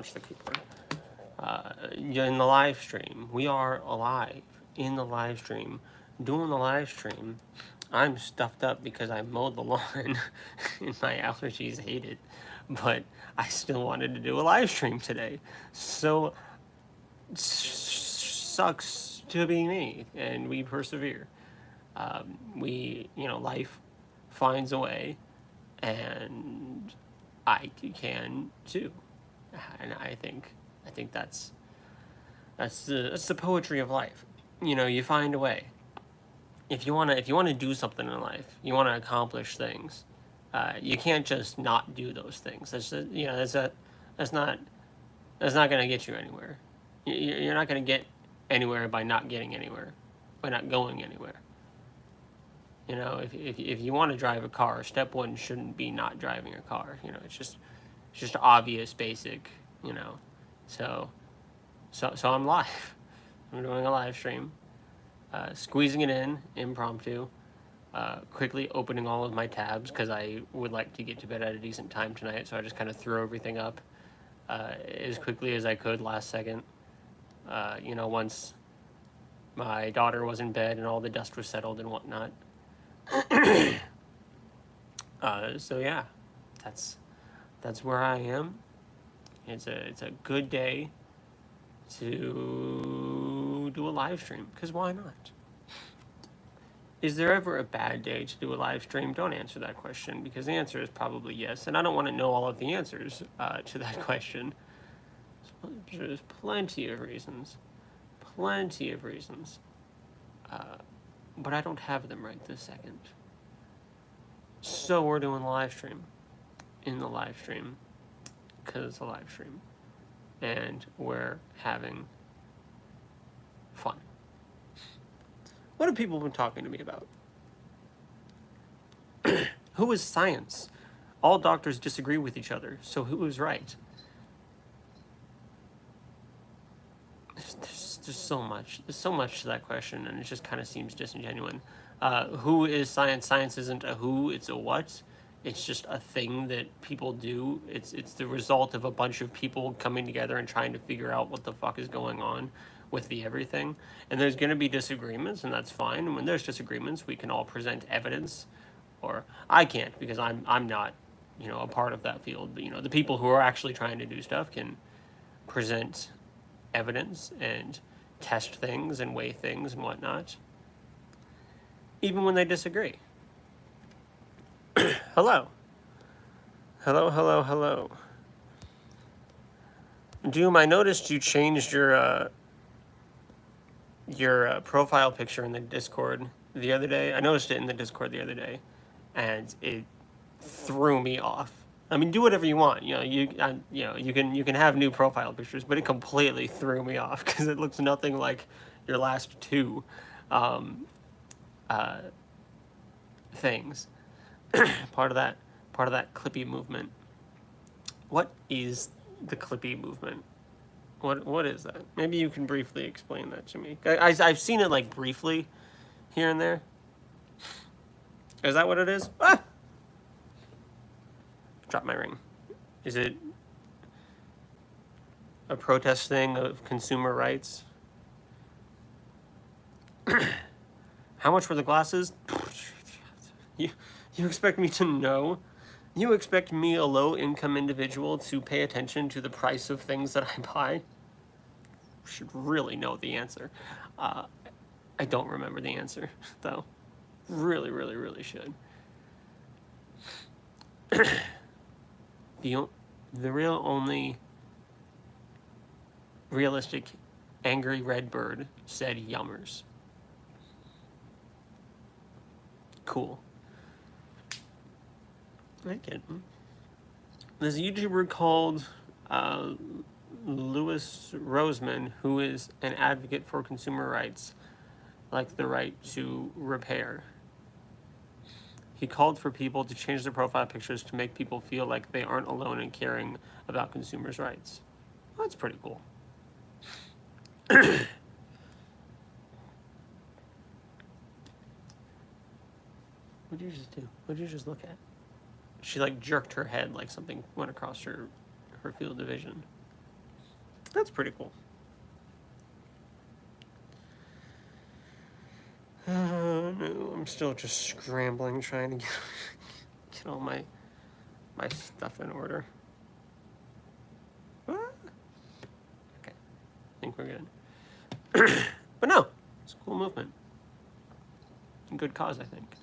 the keyboard. In the live stream, we are alive in the live stream, doing the live stream. I'm stuffed up because I mowed the lawn and my allergies hate it, but I still wanted to do a live stream today. So, sucks to be me, and we persevere. Life finds a way, and I can too. And I think that's the poetry of life. You find a way. If you wanna do something in life, you wanna accomplish things. You can't just not do those things. That's not that's not gonna get you anywhere. You're not gonna get anywhere by not getting anywhere, by not going anywhere. If you want to drive a car, step one shouldn't be not driving a car. It's just obvious, basic. You know, so so I'm live. I'm doing a live stream, squeezing it in, impromptu, quickly opening all of my tabs because I would like to get to bed at a decent time tonight. So I just kind of threw everything up as quickly as I could last second. Once my daughter was in bed and all the dust was settled and whatnot. So yeah, that's where I am. It's a good day to do a live stream, because why not? Is there ever a bad day to do a live stream? Don't answer that question, because the answer is probably yes, and I don't want to know all of the answers to that question. There's plenty of reasons, but I don't have them right this second. So we're doing a live stream, in the live stream, because it's a live stream, and we're having fun. What have people been talking to me about? Who is science? All doctors disagree with each other, so who is right? There's so much. There's so much to that question, and it just kind of seems disingenuous. Who is science? Science isn't a who, it's a what. It's just a thing that people do. It's the result of a bunch of people coming together and trying to figure out what the fuck is going on with the everything. And there's going to be disagreements, and that's fine. And when there's disagreements, we can all present evidence. Or I can't, because I'm not, a part of that field. But the people who are actually trying to do stuff can present evidence and test things and weigh things and whatnot, even when they disagree. Hello. Hello. Doom, I noticed you changed your profile picture in the Discord the other day. I noticed it in the Discord the other day, and it threw me off. I mean, do whatever you want. You can have new profile pictures, but it completely threw me off because it looks nothing like your last two things. part of that Clippy movement. What is the Clippy movement? What is that? Maybe you can briefly explain that to me. I've seen it like briefly here and there. Is that what it is? Ah! Drop my ring. Is it a protest thing of consumer rights? How much were the glasses? You expect me to know? You expect me, a low-income individual, to pay attention to the price of things that I buy? Should really know the answer. I don't remember the answer, though. Really should. The real only realistic angry red bird said yummers. Cool. I get it. There's a YouTuber called Louis Roseman, who is an advocate for consumer rights, like the right to repair. He called for people to change their profile pictures to make people feel like they aren't alone in caring about consumers' rights. Well, that's pretty cool. What'd you just do? What'd you just look at? She like jerked her head like something went across her field of vision. That's pretty cool. No, I'm still just scrambling, trying to get all my stuff in order. Okay, I think we're good. But no, it's a cool movement. Good cause, I think.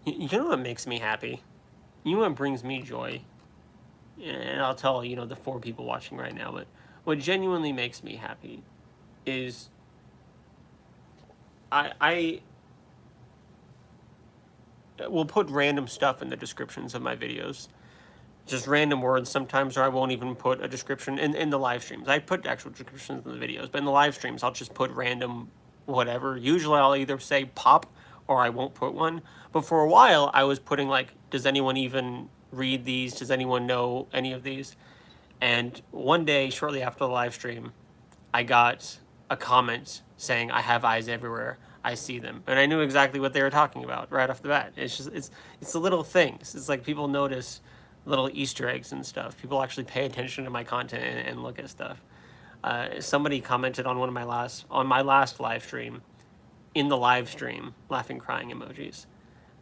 You know what makes me happy? You know what brings me joy? And I'll tell, the 4 people watching right now, but what genuinely makes me happy is I will put random stuff in the descriptions of my videos. Just random words sometimes, or I won't even put a description in the live streams. I put actual descriptions in the videos, but in the live streams, I'll just put random whatever. Usually I'll either say pop or I won't put one. But for a while, I was putting like, does anyone even read these? Does anyone know any of these? And one day, shortly after the live stream, I got a comment saying, I have eyes everywhere. I see them. And I knew exactly what they were talking about right off the bat. It's just, it's the little things. It's like people notice little Easter eggs and stuff. People actually pay attention to my content and look at stuff. Somebody commented on my last live stream, in the live stream, laughing, crying emojis.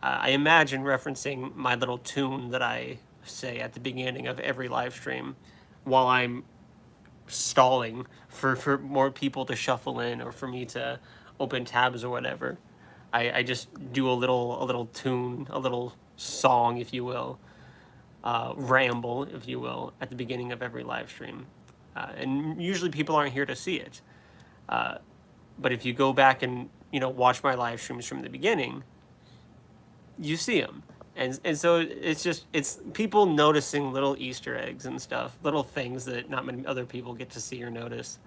I imagine referencing my little tune that I say at the beginning of every live stream while I'm stalling for more people to shuffle in or for me to open tabs or whatever. I just do a little tune, a little song, if you will, ramble, if you will, at the beginning of every live stream. And usually people aren't here to see it. But if you go back and, watch my live streams from the beginning, you see them. And so it's people noticing little Easter eggs and stuff, little things that not many other people get to see or notice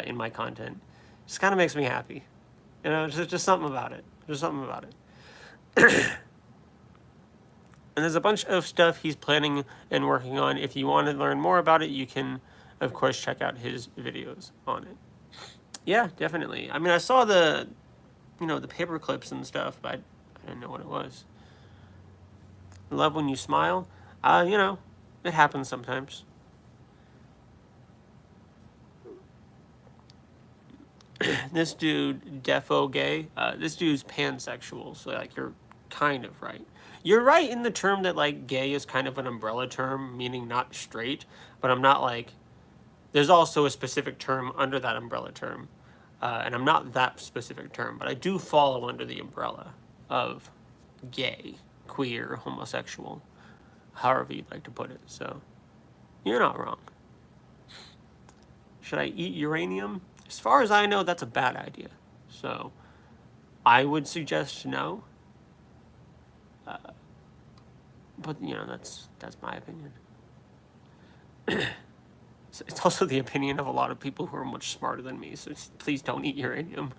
in my content. Just kind of makes me happy. Just something about it. There's something about it. And there's a bunch of stuff he's planning and working on. If you want to learn more about it, you can, of course, check out his videos on it. Yeah, definitely. I mean, I saw the paper clips and stuff, but I didn't know what it was. Love when you smile. It happens sometimes. This dude, defo gay, this dude's pansexual, so like you're kind of right. You're right in the term that like gay is kind of an umbrella term, meaning not straight, but I'm not like, there's also a specific term under that umbrella term, and I'm not that specific term, but I do fall under the umbrella of gay, queer, homosexual, however you'd like to put it. So you're not wrong. Should I eat uranium? As far as I know, that's a bad idea. So I would suggest no. But that's my opinion. It's also the opinion of a lot of people who are much smarter than me. So please don't eat uranium.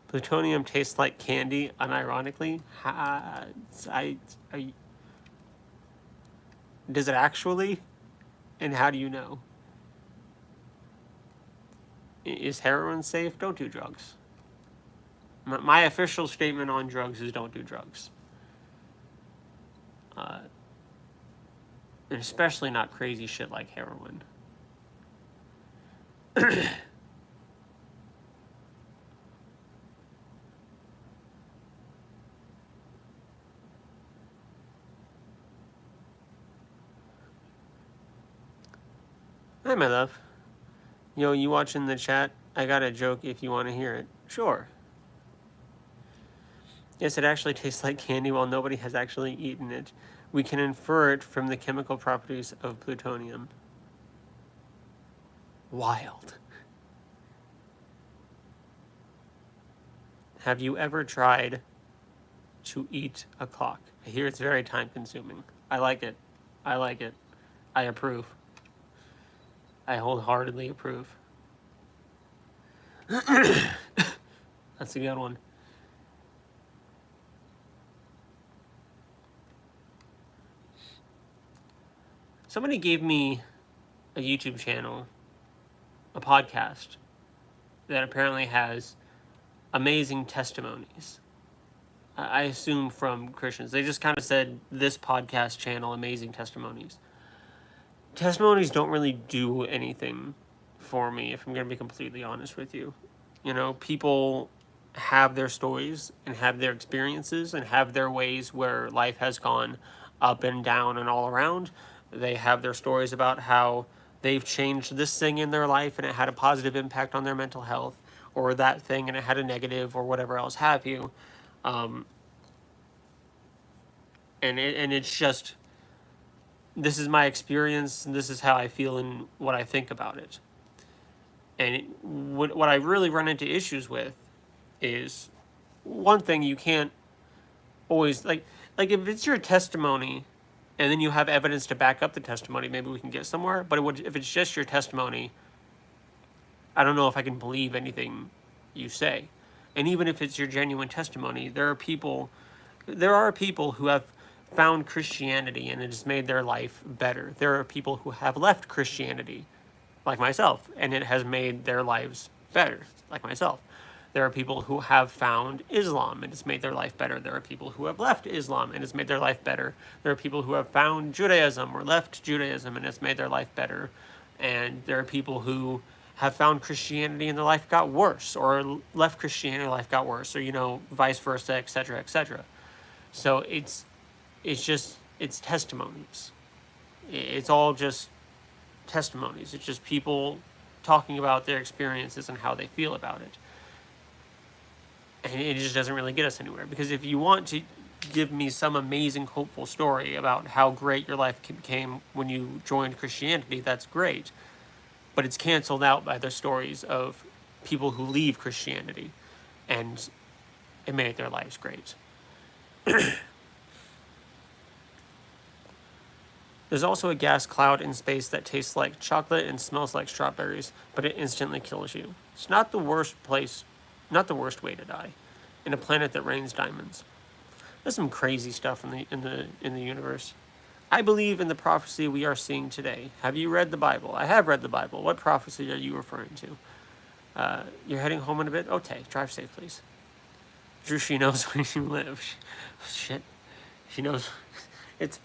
Plutonium tastes like candy, unironically. Does it actually? And how do you know? Is heroin safe? Don't do drugs. My official statement on drugs is don't do drugs. And especially not crazy shit like heroin. Hi, my love. Yo, you watching the chat? I got a joke if you want to hear it. Sure. Yes, it actually tastes like candy while nobody has actually eaten it. We can infer it from the chemical properties of plutonium. Wild. Have you ever tried to eat a clock? I hear it's very time consuming. I like it. I like it. I approve. I wholeheartedly approve. That's a good one. somebody gave me a YouTube channel, a podcast, that apparently has amazing testimonies. I assume from Christians. They just kind of said, this podcast channel, amazing testimonies. Testimonies don't really do anything for me, if I'm going to be completely honest with you. You know, people have their stories and have their experiences and have their ways where life has gone up and down and all around. They have their stories about how they've changed this thing in their life and it had a positive impact on their mental health, or that thing and it had a negative, or whatever else have you. And it's just, this is my experience and this is how I feel and what I think about it. And what I really run into issues with is, one thing, you can't always, like if it's your testimony and then you have evidence to back up the testimony, maybe we can get somewhere. But if it's just your testimony, I don't know if I can believe anything you say. And even if it's your genuine testimony, there are people who have found Christianity and it has made their life better. There are people who have left Christianity, like myself, and it has made their lives better, like myself. There are people who have found Islam and it's made their life better. There are people who have left Islam and it's made their life better. There are people who have found Judaism or left Judaism and it's made their life better. And there are people who have found Christianity and their life got worse, or left Christianity and their life got worse, or, vice versa, etc., etc. So it's testimonies. It's all just testimonies. It's just people talking about their experiences and how they feel about it. And it just doesn't really get us anywhere. Because if you want to give me some amazing, hopeful story about how great your life became when you joined Christianity, that's great. But it's canceled out by the stories of people who leave Christianity and it made their lives great. There's also a gas cloud in space that tastes like chocolate and smells like strawberries, but it instantly kills you. It's not the worst way to die, in a planet that rains diamonds. There's some crazy stuff in the universe. I believe in the prophecy we are seeing today. Have you read the Bible? I have read the Bible. What prophecy are you referring to? You're heading home in a bit? Okay, drive safe, please. Drew, she knows where you live. Shit. She knows. It's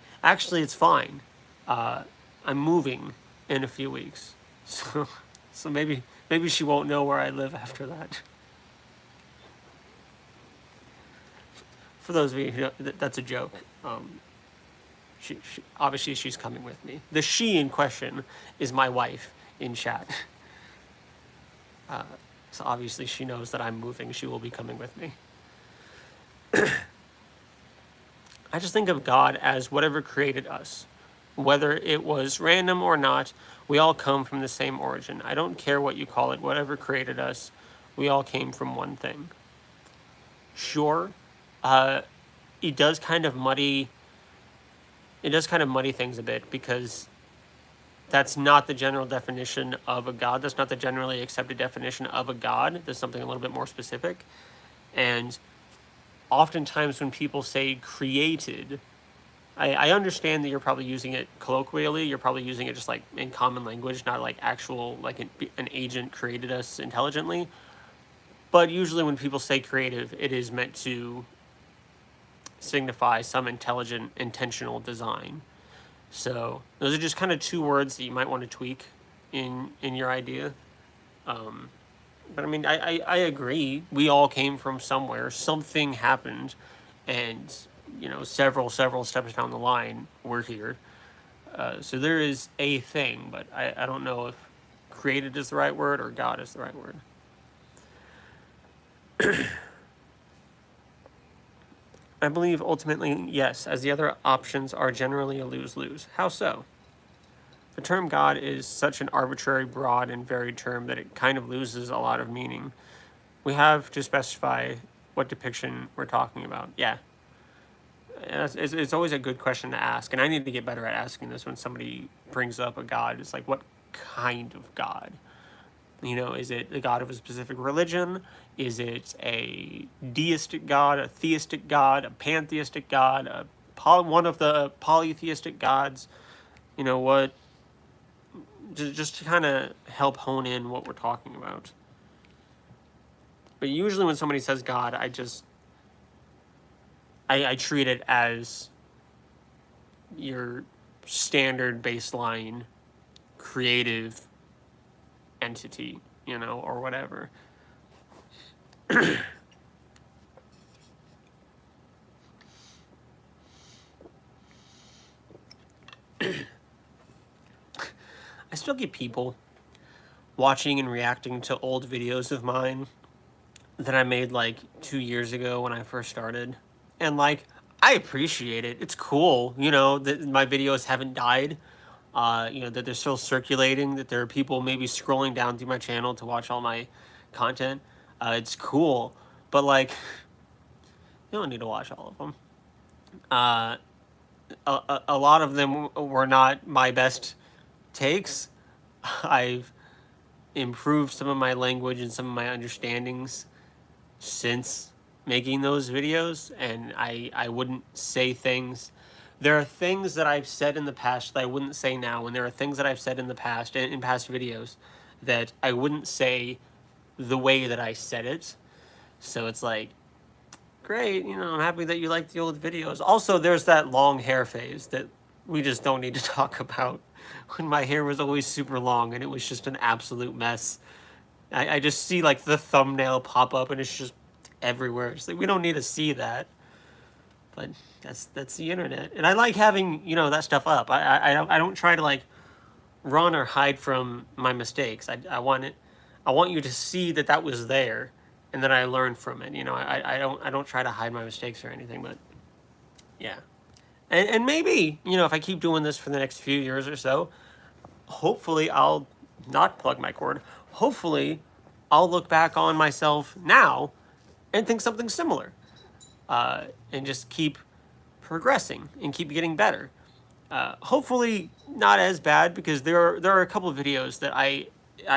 fine. I'm moving in a few weeks. So maybe she won't know where I live after that. For those of you who know, that's a joke. She obviously she's coming with me. The she in question is my wife in chat. So obviously she knows that I'm moving. She will be coming with me. I just think of God as whatever created us. Whether it was random or not, we all come from the same origin. I don't care what you call it, whatever created us, we all came from one thing. Sure, it does kind of muddy things a bit, because that's not the general definition of a God. That's not the generally accepted definition of a God. There's something a little bit more specific. And oftentimes when people say created, I understand that you're probably using it colloquially. You're probably using it just like in common language, not like actual, like an agent created us intelligently. But usually when people say creative, it is meant to signify some intelligent, intentional design. So those are just kind of two words that you might want to tweak in your idea. But I mean, I agree. We all came from somewhere. Something happened, and several steps down the line, we're here. So there is a thing, but I don't know if created is the right word or God is the right word. I believe ultimately, yes, as the other options are generally a lose-lose. How so? The term God is such an arbitrary, broad, and varied term that it kind of loses a lot of meaning. We have to specify what depiction we're talking about. Yeah. It's always a good question to ask, and I need to get better at asking this when somebody brings up a God. It's like, what kind of God? Is it the God of a specific religion? Is it a deistic God, a theistic God, a pantheistic God, one of the polytheistic gods? you know what, just to kind of help hone in what we're talking about. But usually when somebody says God, I treat it as your standard baseline creative entity, you know, or whatever. I still get people watching and reacting to old videos of mine that I made like 2 years ago when I first started. And like, I appreciate it. It's cool, you know, that my videos haven't died. You know, that they're still circulating, that there are people maybe scrolling down through my channel to watch all my content. It's cool. But like, you don't need to watch all of them. A lot of them were not my best takes. I've improved some of my language and some of my understandings since making those videos, and I wouldn't say things. There are things that I've said in the past that I wouldn't say now, and there are things that I've said in the past, in past videos, that I wouldn't say the way that I said it. So it's like, great, you know, I'm happy that you like the old videos. Also, there's that long hair phase that we just don't need to talk about, when my hair was always super long and it was just an absolute mess. I just see like the thumbnail pop up and it's just everywhere. It's like, we don't need to see that. But that's the internet, and I like having, you know, that stuff up. I don't try to like run or hide from my mistakes. I want it. I want you to see that that was there, and that I learned from it. You know, I don't try to hide my mistakes or anything. But yeah, and maybe, you know, if I keep doing this for the next few years or so, hopefully I'll not plug my cord. Hopefully I'll look back on myself now and think something similar. And just keep progressing and keep getting better. Hopefully not as bad, because there are a couple of videos that I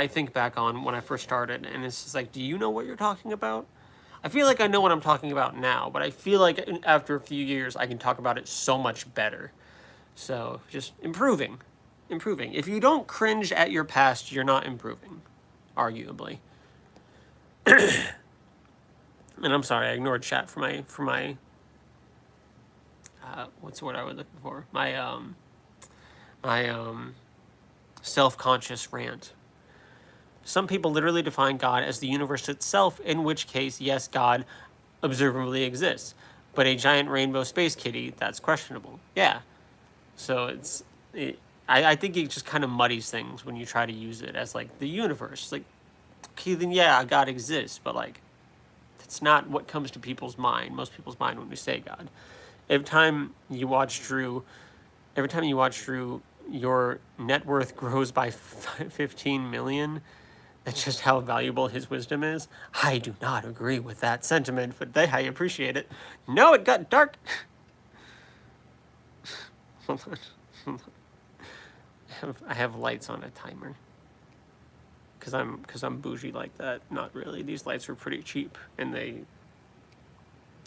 think back on when I first started, and it's just like, do you know what you're talking about? I feel like I know what I'm talking about now, but I feel like after a few years I can talk about it so much better. So just improving. If you don't cringe at your past, you're not improving, arguably. And I'm sorry, I ignored chat for my what's the word I was looking for? My self-conscious rant. Some people literally define God as the universe itself, in which case, yes, God observably exists. But a giant rainbow space kitty, that's questionable. Yeah. So I think it just kind of muddies things when you try to use it as like the universe. Like, okay, then yeah, God exists, but like, that's not what comes to people's mind, most people's mind, when we say God. Every time you watch Drew, your net worth grows by 15 million. That's just how valuable his wisdom is. I do not agree with that sentiment, but I appreciate it. No, it got dark. Hold on. I have lights on a timer. Cause I'm bougie like that. Not really. These lights are pretty cheap and they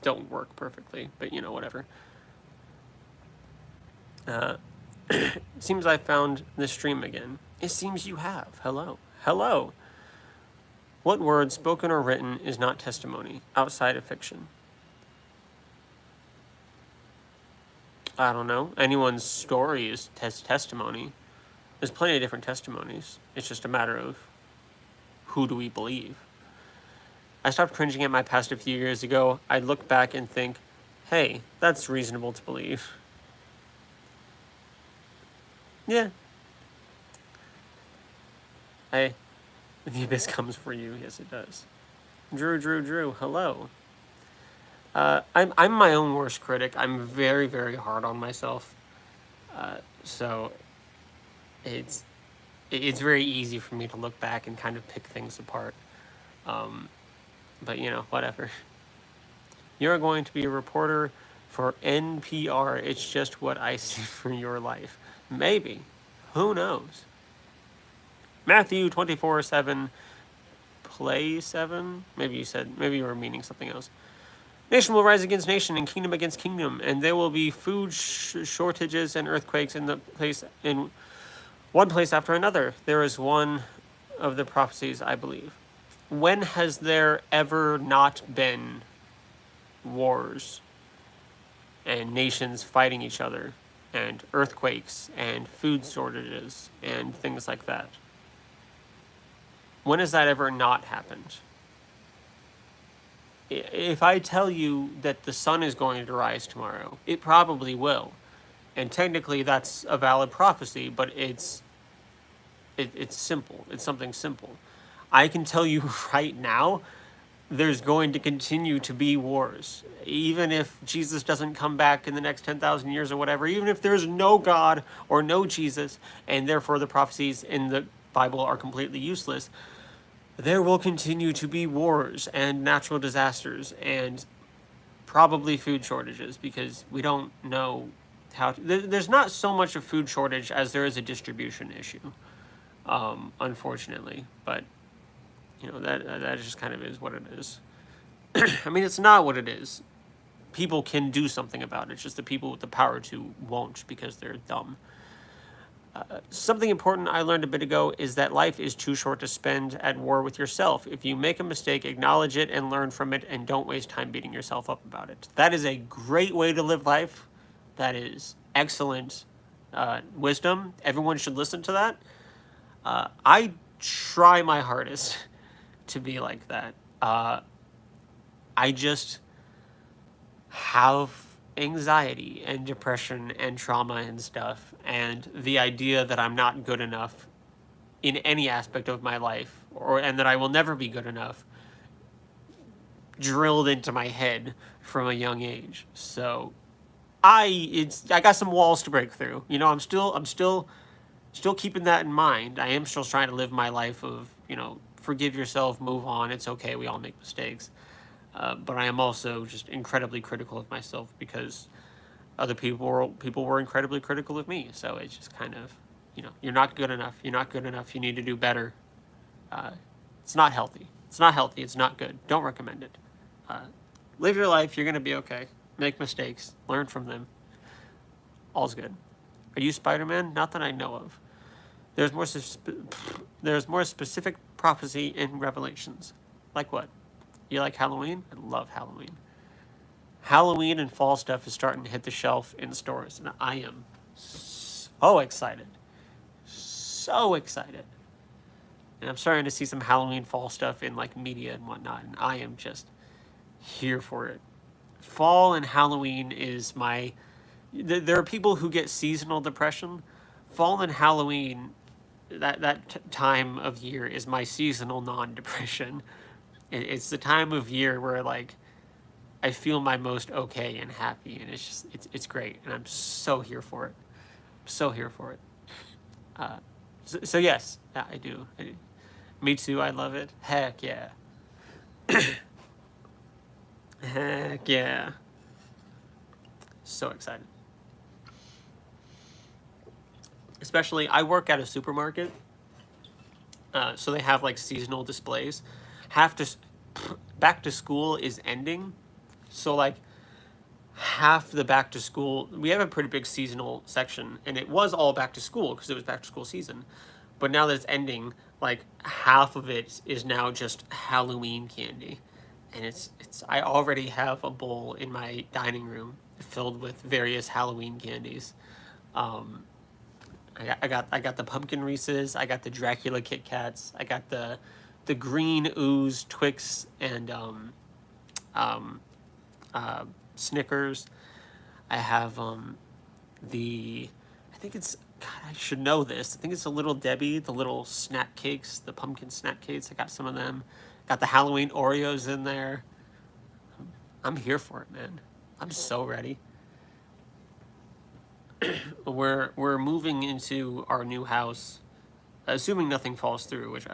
don't work perfectly, but you know, whatever. Seems I found the stream again. It seems you have. Hello. What word, spoken or written, is not testimony outside of fiction? I don't know. Anyone's story is testimony. There's plenty of different testimonies. It's just a matter of who do we believe. I stopped cringing at my past a few years ago. I'd look back and think, hey, that's reasonable to believe. Yeah. The abyss comes for you. Yes, it does. Drew, hello. I'm my own worst critic. I'm very, very hard on myself. So it's very easy for me to look back and kind of pick things apart. But you know, whatever. You're going to be a reporter for NPR. It's just what I see for your life. Maybe. Who knows? Matthew 24/7, play 7? Maybe you were meaning something else. Nation will rise against nation and kingdom against kingdom, and there will be food shortages and earthquakes in one place after another. There is one of the prophecies, I believe. When has there ever not been wars and nations fighting each other and earthquakes and food shortages and things like that? When has that ever not happened? If I tell you that the sun is going to rise tomorrow, it probably will. And technically that's a valid prophecy, but it's simple. It's something simple. I can tell you right now, there's going to continue to be wars. Even if Jesus doesn't come back in the next 10,000 years or whatever, even if there's no God or no Jesus, and therefore the prophecies in the Bible are completely useless, there will continue to be wars and natural disasters and probably food shortages, because we don't know how to, there's not so much a food shortage as there is a distribution issue, unfortunately. But that just kind of is what it is. I mean, it's not what it is. People can do something about it. It's just the people with the power to won't, because they're dumb. Something important I learned a bit ago is that life is too short to spend at war with yourself. If you make a mistake, acknowledge it and learn from it, and don't waste time beating yourself up about it. That is a great way to live life. That is excellent wisdom. Everyone should listen to that. I try my hardest to be like that. I just have anxiety and depression and trauma and stuff, and the idea that I'm not good enough in any aspect of my life, and that I will never be good enough, drilled into my head from a young age. So I got some walls to break through. I'm still keeping that in mind. I am still trying to live my life of, forgive yourself, move on, it's okay, we all make mistakes. But I am also just incredibly critical of myself, because other people were incredibly critical of me. So it's just kind of, you're not good enough. You're not good enough. You need to do better. It's not healthy. It's not healthy. It's not good. Don't recommend it. Live your life. You're going to be okay. Make mistakes. Learn from them. All's good. Are you Spider-Man? Not that I know of. There's more specific prophecy in Revelations. Like what? You like Halloween? I love Halloween. Halloween and fall stuff is starting to hit the shelf in stores, and I am so excited. So excited. And I'm starting to see some Halloween fall stuff in like media and whatnot, and I am just here for it. Fall and Halloween is my... There are people who get seasonal depression. Fall and Halloween, that time of year, is my seasonal non-depression. It's the time of year where, like, I feel my most okay and happy, and it's great, and I'm so here for it. So here for it. So yes, yeah, I do. Me too, I love it. Heck yeah. Heck yeah. So excited. Especially, I work at a supermarket, so they have like seasonal displays. Back to school is ending, so like half the back to school, we have a pretty big seasonal section, and it was all back to school because it was back to school season. But now that it's ending, like half of it is now just Halloween candy, and it's I already have a bowl in my dining room filled with various Halloween candies. I got the pumpkin Reese's, I got the Dracula Kit Kats, I got the green ooze Twix and Snickers. I have I think it's, God, I should know this. I think it's a Little Debbie, the little snack cakes, the pumpkin snack cakes. I got some of them. Got the Halloween Oreos in there. I'm here for it, man. I'm so ready. We're moving into our new house, assuming nothing falls through, which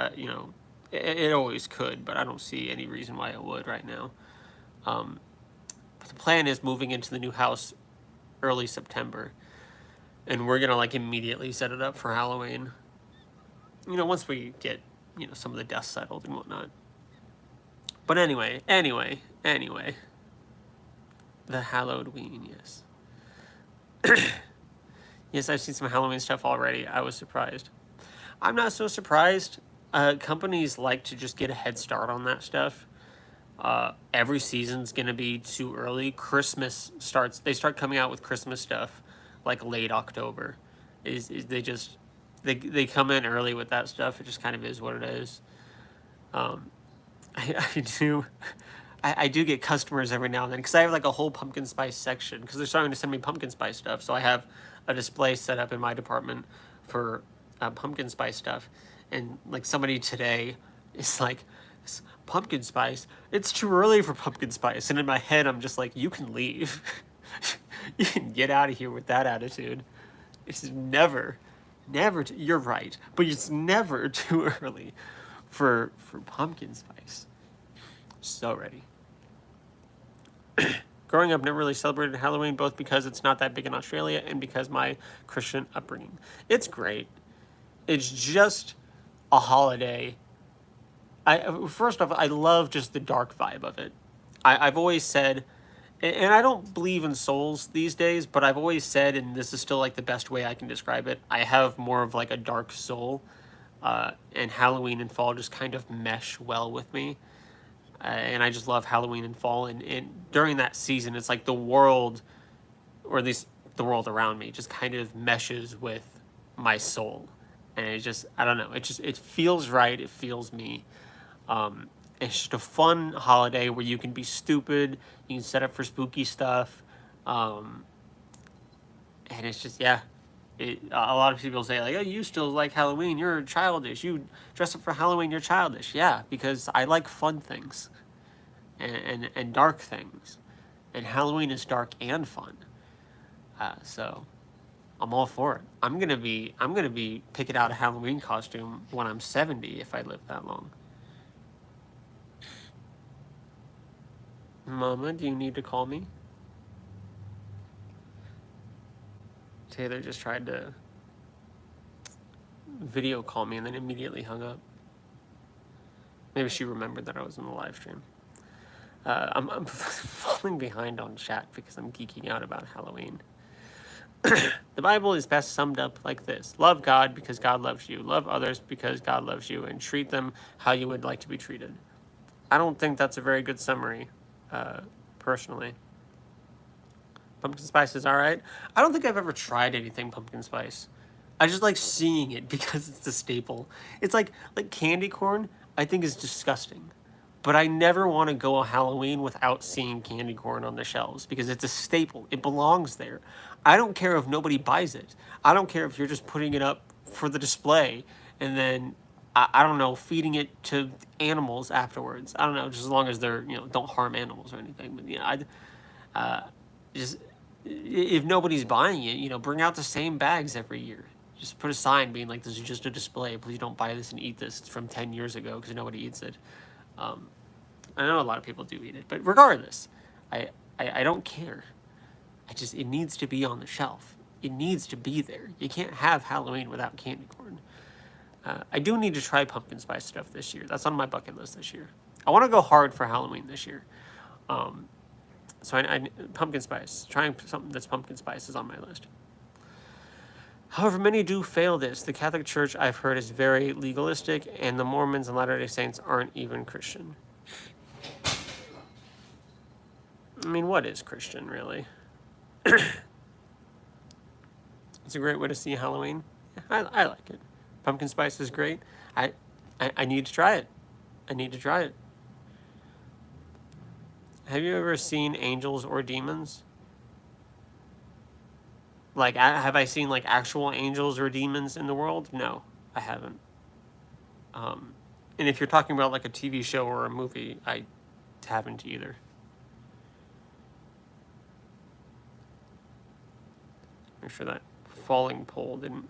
it always could, but I don't see any reason why it would right now. But the plan is moving into the new house early September, and we're gonna like immediately set it up for Halloween. Once we get some of the dust settled and whatnot. But anyway. The Halloween, yes. Yes, I've seen some Halloween stuff already. I was surprised. I'm not so surprised. Companies like to just get a head start on that stuff. Every season's gonna be too early. Christmas starts. They start coming out with Christmas stuff like late October. Is they just they come in early with that stuff. It just kind of is what it is. Um, I do. I do get customers every now and then because I have like a whole pumpkin spice section because they're starting to send me pumpkin spice stuff. So I have a display set up in my department for pumpkin spice stuff, and like somebody today is like, pumpkin spice. It's too early for pumpkin spice, and in my head I'm just like, you can leave. You can get out of here with that attitude. It's never, you're right, but it's never too early for pumpkin spice. So ready. Growing up, never really celebrated Halloween, both because it's not that big in Australia and because my Christian upbringing. It's great. It's just a holiday. First off, I love just the dark vibe of it. I've always said, and I don't believe in souls these days, but I've always said, and this is still like the best way I can describe it, I have more of like a dark soul, and Halloween and fall just kind of mesh well with me. And I just love Halloween and fall, and during that season, it's like the world, or at least the world around me, just kind of meshes with my soul, and it just, I don't know, it feels right, it feels me. It's just a fun holiday where you can be stupid, you can set up for spooky stuff, and it's just, yeah. A lot of people say like, oh, you still like Halloween, you're childish, you dress up for Halloween, you're childish. Yeah, because I like fun things and dark things, and Halloween is dark and fun. So I'm all for it. I'm gonna be picking out a Halloween costume when I'm 70 if I live that long. Mama, do you need to call me? Taylor just tried to video call me and then immediately hung up. Maybe she remembered that I was in the live stream. I'm falling behind on chat because I'm geeking out about Halloween. The Bible is best summed up like this: love God because God loves you, love others because God loves you, and treat them how you would like to be treated. I don't think that's a very good summary, personally. Pumpkin spice is all right. I don't think I've ever tried anything pumpkin spice. I just like seeing it because it's the staple. It's like candy corn, I think is disgusting. But I never want to go on Halloween without seeing candy corn on the shelves because it's a staple. It belongs there. I don't care if nobody buys it. I don't care if you're just putting it up for the display and then, I don't know, feeding it to animals afterwards. I don't know, just as long as they're, don't harm animals or anything. But, just, if nobody's buying it, bring out the same bags every year. Just put a sign being like, this is just a display. Please don't buy this and eat this. It's from 10 years ago because nobody eats it. I know a lot of people do eat it, but regardless, I don't care. It needs to be on the shelf. It needs to be there. You can't have Halloween without candy corn. I do need to try pumpkin spice stuff this year. That's on my bucket list this year. I want to go hard for Halloween this year. So pumpkin spice. Trying something that's pumpkin spice is on my list. However, many do fail this. The Catholic Church, I've heard, is very legalistic, and the Mormons and Latter-day Saints aren't even Christian. I mean, what is Christian, really? It's a great way to see Halloween. I like it. Pumpkin spice is great. I need to try it. I need to try it. Have you ever seen angels or demons? Like, have I seen, like, actual angels or demons in the world? No, I haven't. And if you're talking about, like, a TV show or a movie, I haven't either. Make sure that falling pole didn't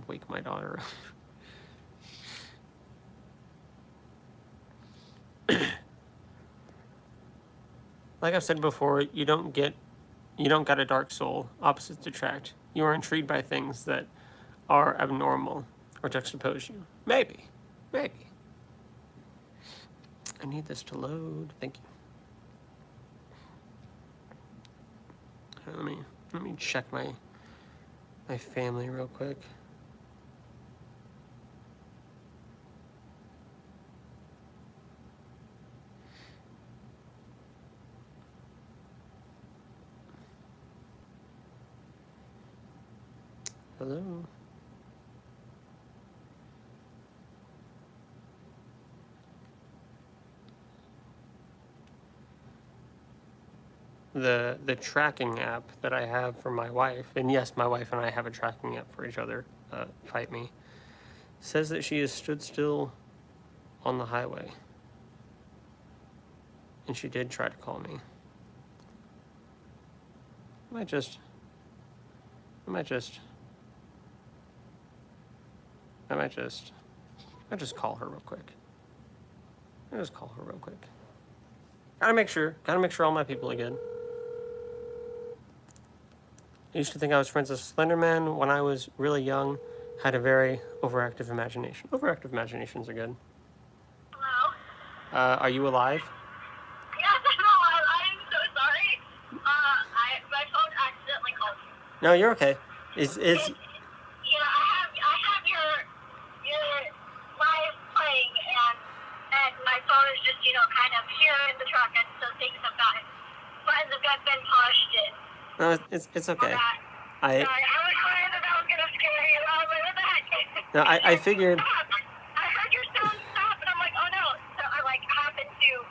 wake my daughter up. Like I've said before, you don't got a dark soul. Opposites attract. You are intrigued by things that are abnormal or juxtapose you. Maybe. I need this to load. Thank you. Let me check my family real quick. Hello. The tracking app that I have for my wife, and yes, my wife and I have a tracking app for each other, Fight Me, says that she has stood still on the highway. And she did try to call me. I might just call her real quick. Gotta make sure all my people are good. I used to think I was friends with Slenderman when I was really young. Had a very overactive imagination. Overactive imaginations are good. Hello? Are you alive? Yes, I'm alive. I'm so sorry. My phone accidentally called you. No, you're okay. Is I have your live playing, and my phone is just kind of here in the truck, and so things have been pushed in. no? It's okay. Sorry, I was worried that was gonna scare you. I was like, what the heck? No, I figured. I heard your sound stop, and I'm like, oh no. So I happened to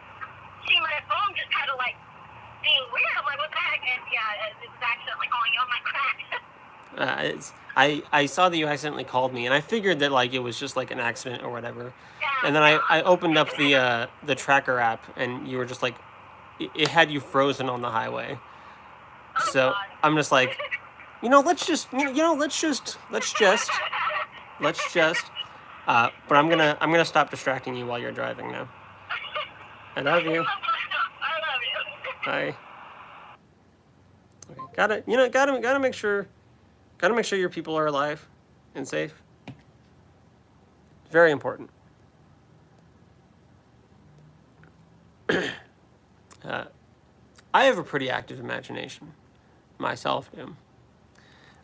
see my phone just kind of being weird. I'm like, what the heck? And yeah, it's accidentally calling you on my crack. I saw that you accidentally called me, and I figured that it was just an accident or whatever. Yeah, And then I opened up the tracker app, and you were just it had you frozen on the highway. Oh, So God. I'm just let's just but I'm gonna stop distracting you while you're driving now. I love you. I love you. Bye. Okay. Gotta make sure your people are alive and safe. Very important. I have a pretty active imagination. Myself, do.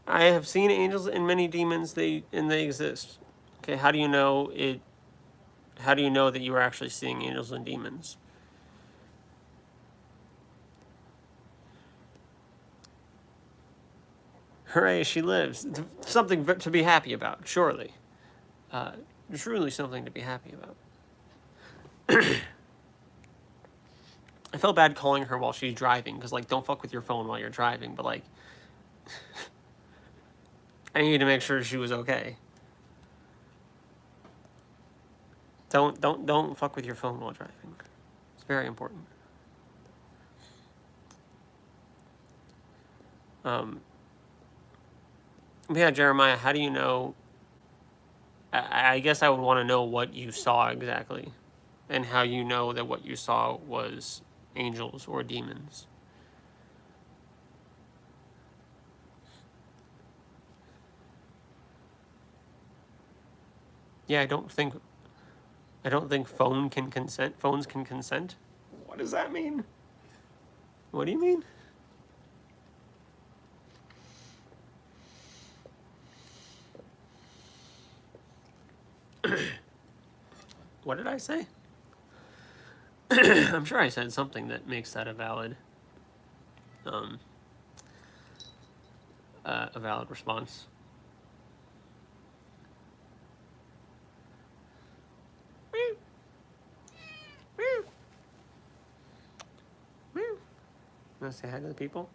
I have seen angels and many demons. They exist. Okay, how do you know it? How do you know that you are actually seeing angels and demons? Hooray, she lives. Something to be happy about, surely. Truly something to be happy about. I felt bad calling her while she's driving, because, don't fuck with your phone while you're driving, but, I needed to make sure she was okay. Don't fuck with your phone while driving. It's very important. Yeah, Jeremiah, how do you know? I guess I would want to know what you saw exactly, and how you know that what you saw was angels or demons. Yeah, I don't think phones can consent. What does that mean? What do you mean? What did I say? I'm sure I said something that makes that a valid response. Want to say hi to the people?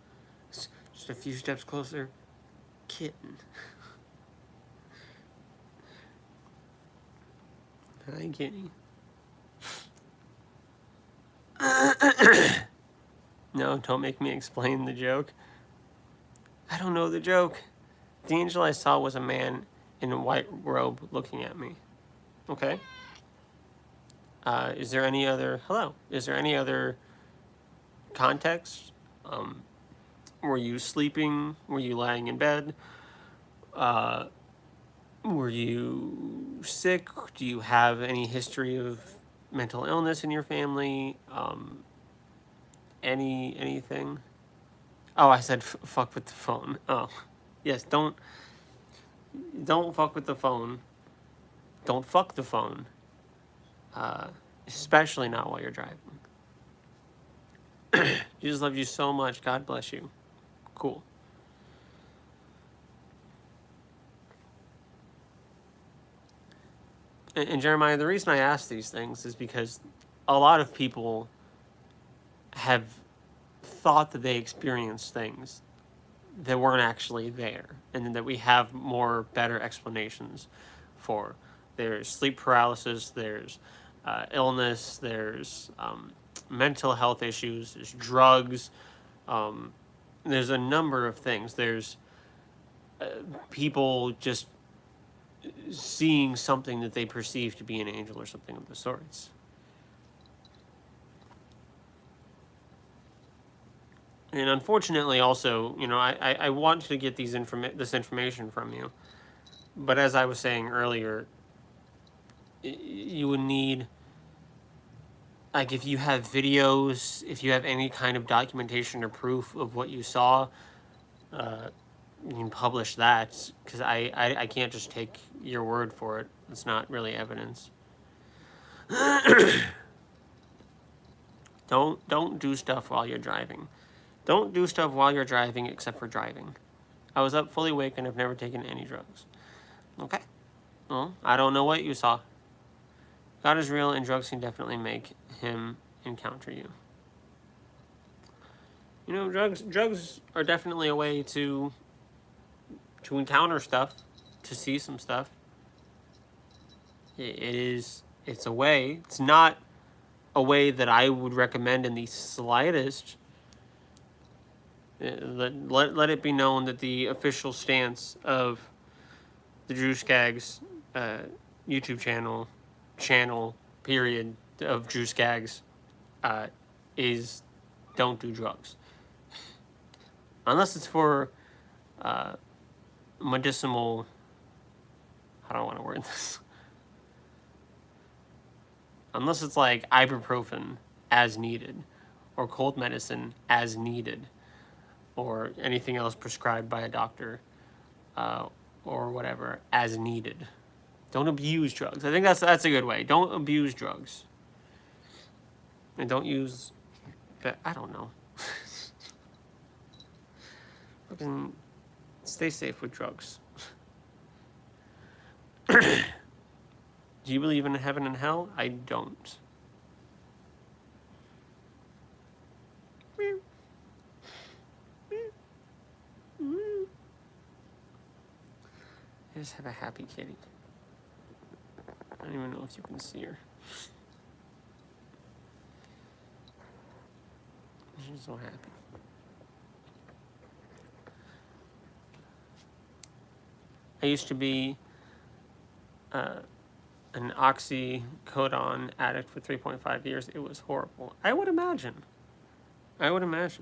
Just a few steps closer. Kitten. Hi, kitty. No, don't make me explain the joke. I don't know the joke. The angel I saw was a man in a white robe looking at me. Okay. Is there any other context? Were you sleeping? Were you lying in bed? Were you sick? Do you have any history of mental illness in your family? Anything? Oh, I said fuck with the phone. Oh, yes. Don't fuck with the phone. Don't fuck the phone. Especially not while you're driving. Jesus loves you so much. God bless you. Cool. And Jeremiah, the reason I ask these things is because a lot of people have thought that they experienced things that weren't actually there, and that we have better explanations for. There's sleep paralysis, there's illness, there's mental health issues, there's drugs, there's a number of things. There's people just seeing something that they perceive to be an angel or something of the sorts. And unfortunately, also, I want to get this information from you, but as I was saying earlier, you would need, like, if you have videos, if you have any kind of documentation or proof of what you saw, you can publish that, because I can't just take your word for it. It's not really evidence. Don't do stuff while you're driving. Don't do stuff while you're driving except for driving. I was up fully awake and I've never taken any drugs. Okay. Well, I don't know what you saw. God is real and drugs can definitely make him encounter you. Drugs are definitely a way to encounter stuff, to see some stuff. It's a way. It's not a way that I would recommend in the slightest. Let it be known that the official stance of the Drew Skaggs YouTube channel period of Drew Skaggs is don't do drugs. Unless it's for medicinal, how do I want to word this? Unless it's like ibuprofen as needed, or cold medicine as needed, or anything else prescribed by a doctor, or whatever, as needed. Don't abuse drugs. I think that's a good way. Don't abuse drugs. And don't use, I don't know. Fucking stay safe with drugs. Do you believe in heaven and hell? I don't. I just have a happy kitty. I don't even know if you can see her. She's so happy. I used to be an oxycodone addict for 3.5 years. It was horrible. I would imagine. What's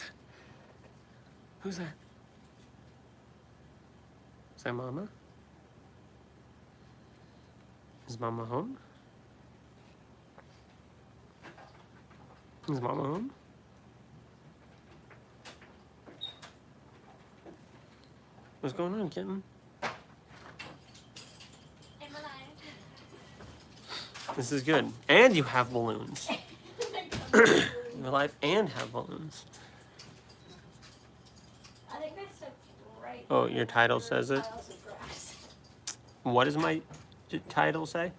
that? Who's that? Is that Mama? Is Mama home? Is Mama home? What's going on, kitten? I'm alive. This is good. And you have balloons. You're alive and have balloons. I think that's right. Oh, your title says it? What does my title say?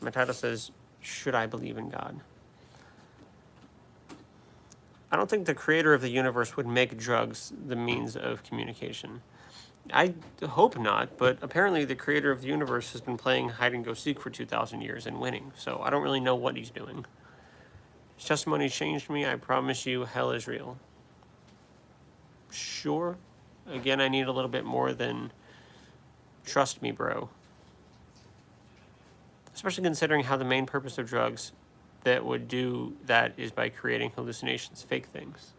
My title says, Should I Believe in God? I don't think the creator of the universe would make drugs the means of communication. I hope not, but apparently the creator of the universe has been playing hide and go seek for 2,000 years and winning, so I don't really know what he's doing. His testimony changed me. I promise you, hell is real. Sure. Again, I need a little bit more than trust me, bro. Especially considering how the main purpose of drugs that would do that is by creating hallucinations, fake things.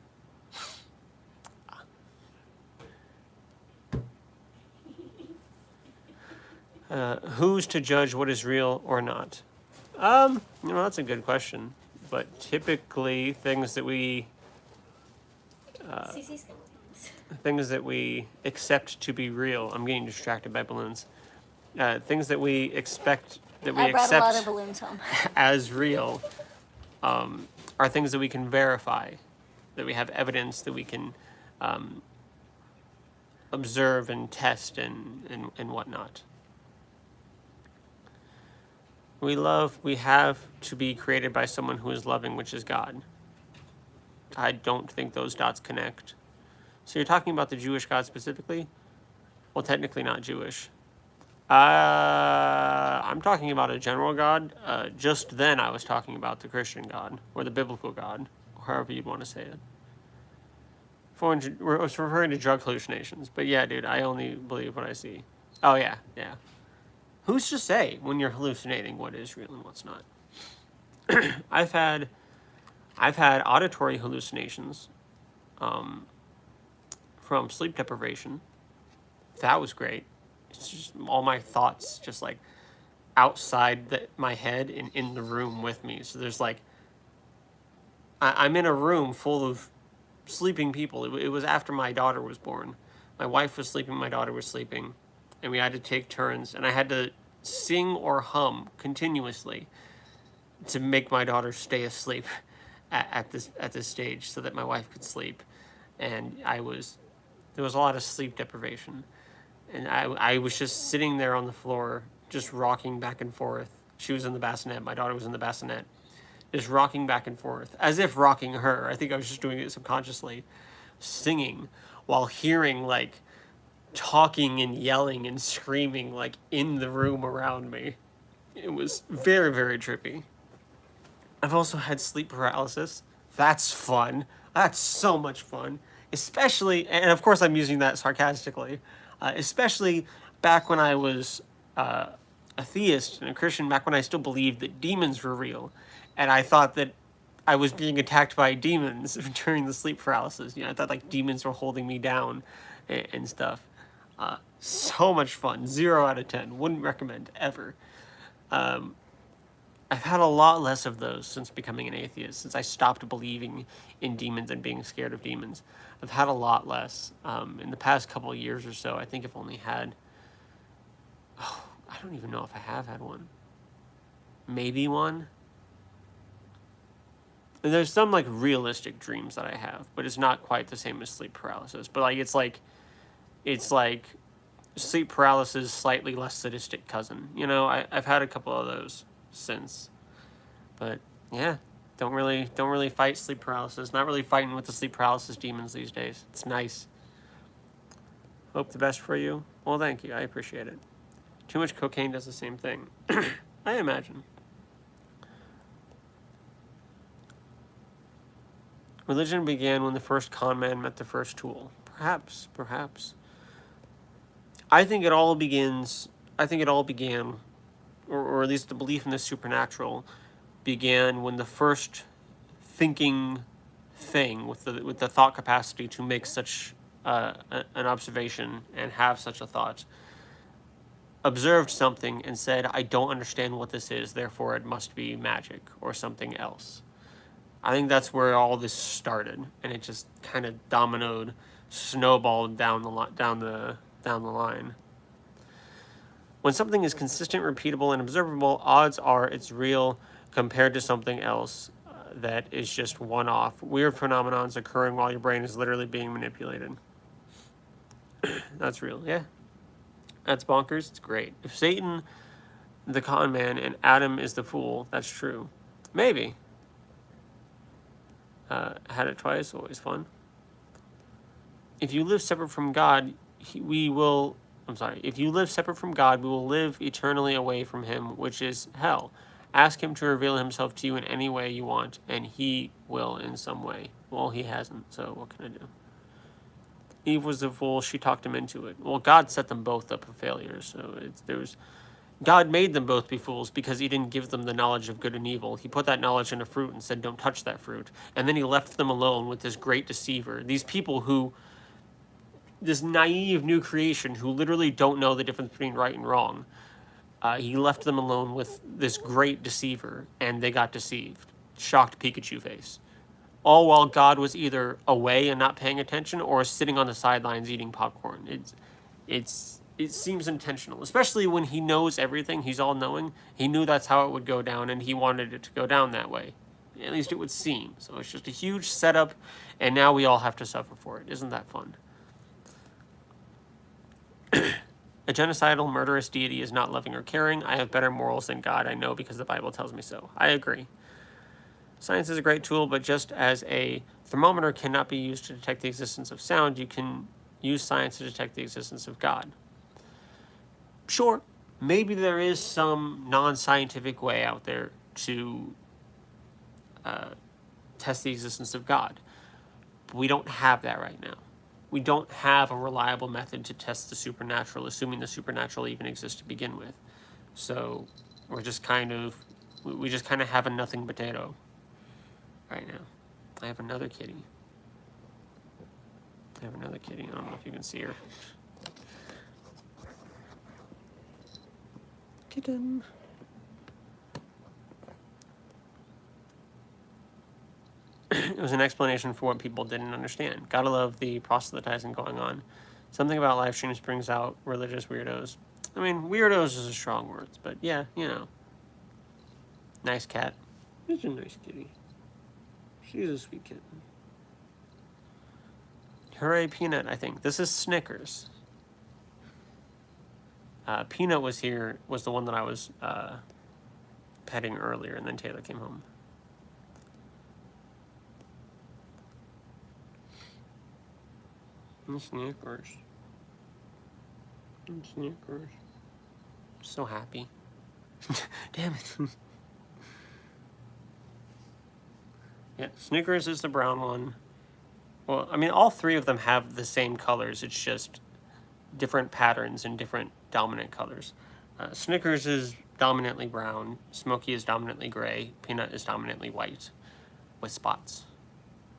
Who's to judge what is real or not? That's a good question. But typically, things that we accept to be real. I'm getting distracted by balloons. Things that we expect that we I brought a lot of accept balloons home. as real are things that we can verify, that we have evidence that we can observe and test and whatnot. We have to be created by someone who is loving, which is God. I don't think those dots connect. So you're talking about the Jewish God specifically? Well, technically not Jewish. I'm talking about a general God. Just then I was talking about the Christian God, or the biblical God, however you'd want to say it. I was referring to drug hallucinations, but yeah, dude, I only believe what I see. Oh yeah. Who's to say when you're hallucinating what is real and what's not? I've had auditory hallucinations from sleep deprivation. That was great. It's just all my thoughts just like outside my head and in the room with me. So there's like, I'm in a room full of sleeping people. It was after my daughter was born. My wife was sleeping, my daughter was sleeping, and we had to take turns, and I had to sing or hum continuously to make my daughter stay asleep at this stage so that my wife could sleep. And there was a lot of sleep deprivation. And I was just sitting there on the floor, just rocking back and forth. She was in the bassinet, my daughter was in the bassinet, just rocking back and forth, as if rocking her. I think I was just doing it subconsciously, singing, while hearing, like, talking and yelling and screaming, like, in the room around me. It was very, very trippy. I've also had sleep paralysis. That's fun. That's so much fun. Especially, and of course I'm using that sarcastically, especially back when I was a theist and a Christian, back when I still believed that demons were real. And I thought that I was being attacked by demons during the sleep paralysis. I thought like demons were holding me down and stuff. So much fun. 0 out of 10. Wouldn't recommend ever. I've had a lot less of those since becoming an atheist, since I stopped believing in demons and being scared of demons. I've had a lot less. In the past couple of years or so, I think I've only had... I don't even know if I have had one. Maybe one. And there's some like realistic dreams that I have, but it's not quite the same as sleep paralysis. But like it's like sleep paralysis slightly less sadistic cousin. I've had a couple of those since. But yeah, don't really fight sleep paralysis. Not really fighting with the sleep paralysis demons these days. It's nice. Hope the best for you. Well, thank you. I appreciate it. Too much cocaine does the same thing. I imagine. Religion began when the first con man met the first tool. Perhaps. I think it all began, or at least the belief in the supernatural, began when the first thinking thing with the thought capacity to make such an observation and have such a thought observed something and said, I don't understand what this is, therefore it must be magic or something else. I think that's where all this started, and it just kind of dominoed, snowballed down the line. When something is consistent, repeatable, and observable, odds are it's real compared to something else that is just one-off. Weird phenomenons occurring while your brain is literally being manipulated. That's real, yeah. That's bonkers. It's great. If Satan, the con man, and Adam is the fool, that's true. Maybe. Had it twice, always fun. If you live separate from God, if you live separate from God, we will live eternally away from him, which is hell. Ask him to reveal himself to you in any way you want, and he will in some way. Well, he hasn't, so what can I do? Eve was the fool, she talked him into it. Well, God set them both up for failure, so God made them both be fools because he didn't give them the knowledge of good and evil. He put that knowledge in a fruit and said, don't touch that fruit. And then he left them alone with this great deceiver. These people this naive new creation who literally don't know the difference between right and wrong. He left them alone with this great deceiver, and they got deceived. Shocked Pikachu face. All while God was either away and not paying attention, or sitting on the sidelines eating popcorn. It seems intentional, especially when he knows everything. He's all knowing. He knew that's how it would go down, and he wanted it to go down that way. At least it would seem. So it's just a huge setup, and now we all have to suffer for it. Isn't that fun? A genocidal, murderous deity is not loving or caring. I have better morals than God. I know because the Bible tells me so. I agree. Science is a great tool, but just as a thermometer cannot be used to detect the existence of sound, you can use science to detect the existence of God. Sure, maybe there is some non-scientific way out there to test the existence of God. But we don't have that right now. We don't have a reliable method to test the supernatural, assuming the supernatural even exists to begin with. So we just kind of have a nothing potato right now. I have another kitty. I don't know if you can see her. Kitten. It was an explanation for what people didn't understand. Gotta love the proselytizing going on. Something about live streams brings out religious weirdos. I mean, weirdos is a strong word, but yeah, you know. Nice cat. It's a nice kitty. She's a sweet kitten. Hooray, Peanut, I think. This is Snickers. Peanut was the one that I was petting earlier, and then Taylor came home. And Snickers. And Snickers. So happy. Damn it. Yeah, Snickers is the brown one. Well, I mean, all three of them have the same colors. It's just different patterns and different dominant colors. Snickers is dominantly brown. Smokey is dominantly gray. Peanut is dominantly white with spots.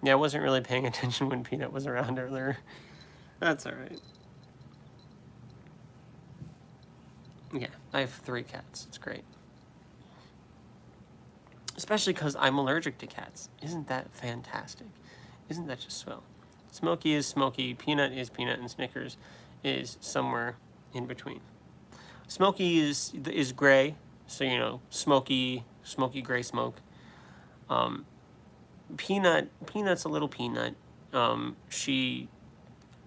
Yeah, I wasn't really paying attention when Peanut was around earlier. That's all right. Yeah, I have 3 cats. It's great. Especially because I'm allergic to cats. Isn't that fantastic? Isn't that just swell? Smokey is Smokey, Peanut is Peanut, and Snickers is somewhere in between. Smokey is gray, so you know, smoky gray smoke. Peanut's a little peanut. She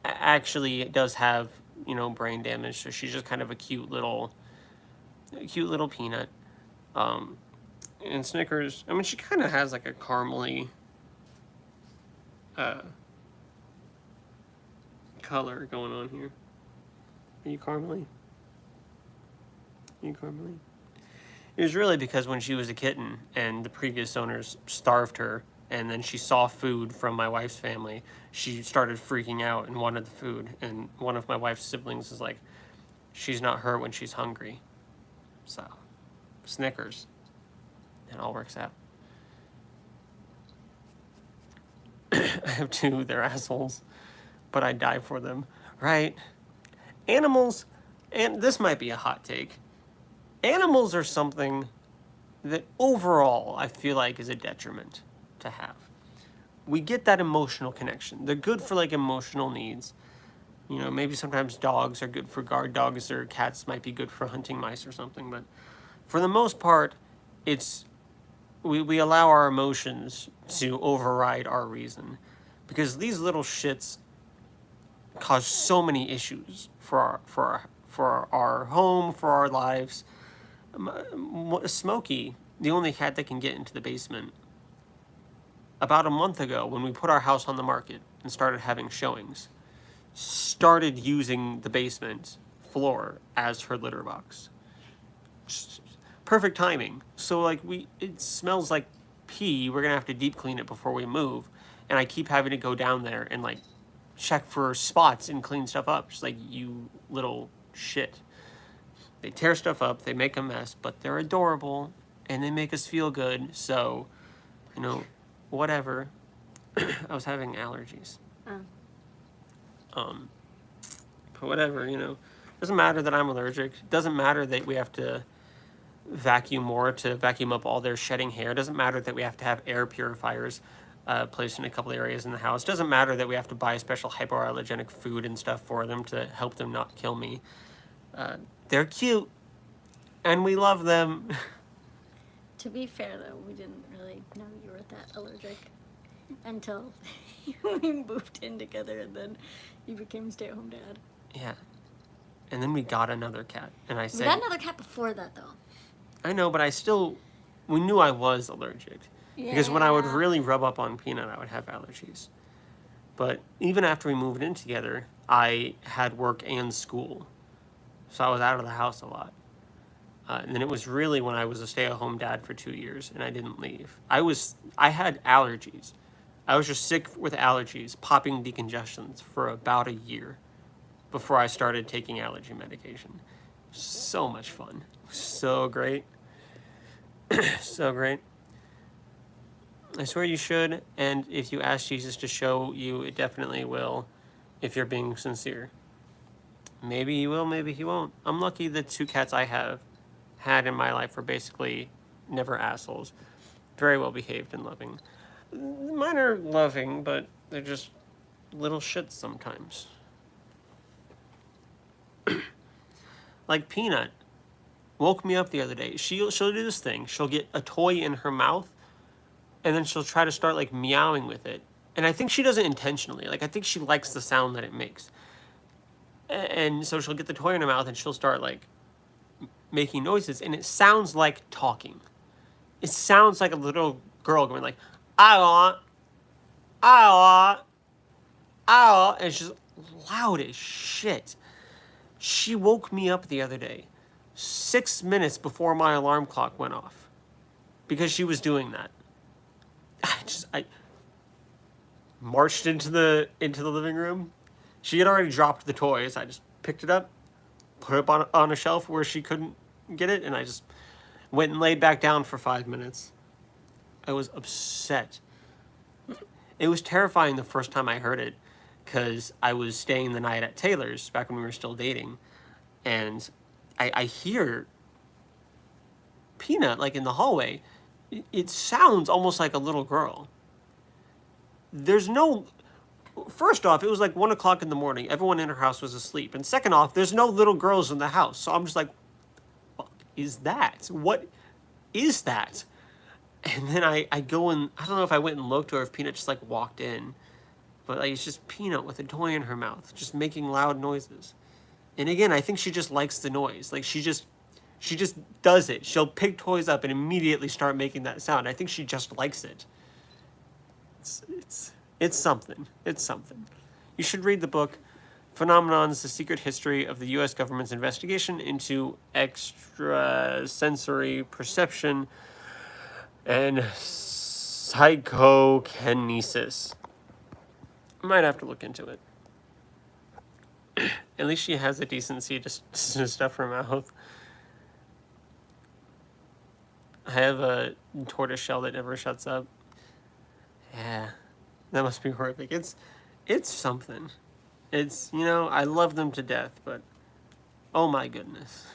actually does have, you know, brain damage, so she's just kind of a cute little peanut. And Snickers, I mean, she kind of has like a caramely color going on here. Are you caramely? It was really because when she was a kitten and the previous owners starved her, and then she saw food from my wife's family, she started freaking out and wanted the food. And one of my wife's siblings is like, she's not her when she's hungry. So, Snickers. It all works out. I have 2, they're assholes, but I die for them, right? Animals, and this might be a hot take, animals are something that overall I feel like is a detriment to have. We get that emotional connection. They're good for like emotional needs. You know, maybe sometimes dogs are good for guard dogs, or cats might be good for hunting mice or something, but for the most part, we allow our emotions to override our reason, because these little shits cause so many issues for our home, for our lives. Smokey, the only cat that can get into the basement, about a month ago when we put our house on the market and started having showings, started using the basement floor as her litter box. Perfect timing. So like it smells like pee. We're gonna have to deep clean it before we move, and I keep having to go down there and like check for spots and clean stuff up. Just like, you little shit. They tear stuff up, they make a mess, but they're adorable and they make us feel good. So, you know, whatever. I was having allergies. But whatever, you know. Doesn't matter that I'm allergic. Doesn't matter that we have to vacuum more to vacuum up all their shedding hair. Doesn't matter that we have to have air purifiers placed in a couple areas in the house. Doesn't matter that we have to buy special hypoallergenic food and stuff for them to help them not kill me. They're cute, and we love them. To be fair, though, we didn't really know you were that allergic until we moved in together, and then you became stay-at-home dad. Yeah. And then we got another cat, and I We said, got another cat before that, though. I know, but we knew I was allergic. Because when I would Yeah. really rub up on Peanut, I would have allergies. But even after we moved in together, I had work and school. So I was out of the house a lot. And then it was really when I was a stay-at-home dad for 2 years, and I didn't leave. I had allergies. I was just sick with allergies, popping decongestants for about a year before I started taking allergy medication. So much fun. So great. So great. I swear you should, and if you ask Jesus to show you, it definitely will, if you're being sincere. Maybe he will, maybe he won't. I'm lucky the 2 cats I have had in my life were basically never assholes. Very well behaved and loving. Mine are loving, but they're just little shits sometimes. Like Peanut woke me up the other day. She'll do this thing. She'll get a toy in her mouth, and then she'll try to start like meowing with it. And I think she does it intentionally. Like, I think she likes the sound that it makes. And so she'll get the toy in her mouth and she'll start like making noises, and it sounds like talking. It sounds like a little girl going like, I want, and it's just loud as shit. She woke me up the other day, 6 minutes before my alarm clock went off, because she was doing that. I marched into the living room. She had already dropped the toys. I just picked it up, put it up on a shelf where she couldn't get it, and I just went and laid back down for 5 minutes. I was upset. It was terrifying the first time I heard it, because I was staying the night at Taylor's back when we were still dating, and I hear Peanut like in the hallway. It sounds almost like a little girl. First off, it was like 1 o'clock in the morning. Everyone in her house was asleep. And second off, there's no little girls in the house. So I'm just like, what is that? What is that? And then I go and, I don't know if I went and looked or if Peanut just like walked in. But like, it's just Peanut with a toy in her mouth, just making loud noises. And again, I think she just likes the noise. Like, she just does it. She'll pick toys up and immediately start making that sound. I think she just likes it. It's something. It's something. You should read the book, Phenomenons: The Secret History of the U.S. Government's Investigation into Extrasensory Perception and Psychokinesis. I might have to look into it. At least she has the decency to stuff her mouth. I have a tortoise shell that never shuts up. Yeah, that must be horrific. It's something. It's, I love them to death, but oh my goodness.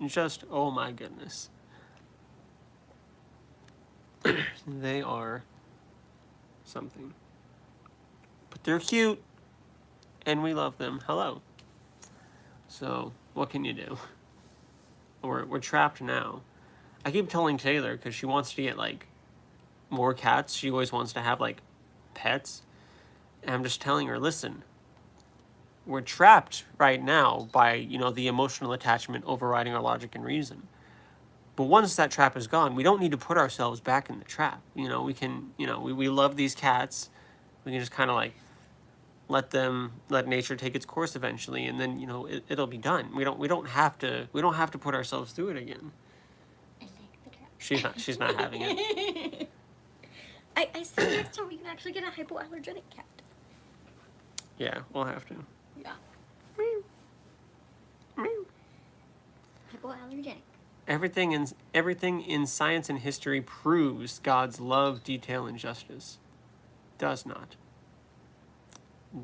Just oh my goodness. They are something. But they're cute, and we love them. Hello. So, what can you do? We're trapped now. I keep telling Taylor, because she wants to get, like, more cats. She always wants to have, like, pets. And I'm just telling her, listen, we're trapped right now by, the emotional attachment overriding our logic and reason. But once that trap is gone, we don't need to put ourselves back in the trap. We can, we love these cats. We can just kind of, like, let nature take its course eventually, and then, it'll be done. We don't have to put ourselves through it again. I like the trap. She's not having it. I said next time we can actually get a hypoallergenic cat. Yeah, we'll have to. Yeah. Meow. Meow. Hypoallergenic. Everything in science and history proves God's love, detail, and justice. Does not.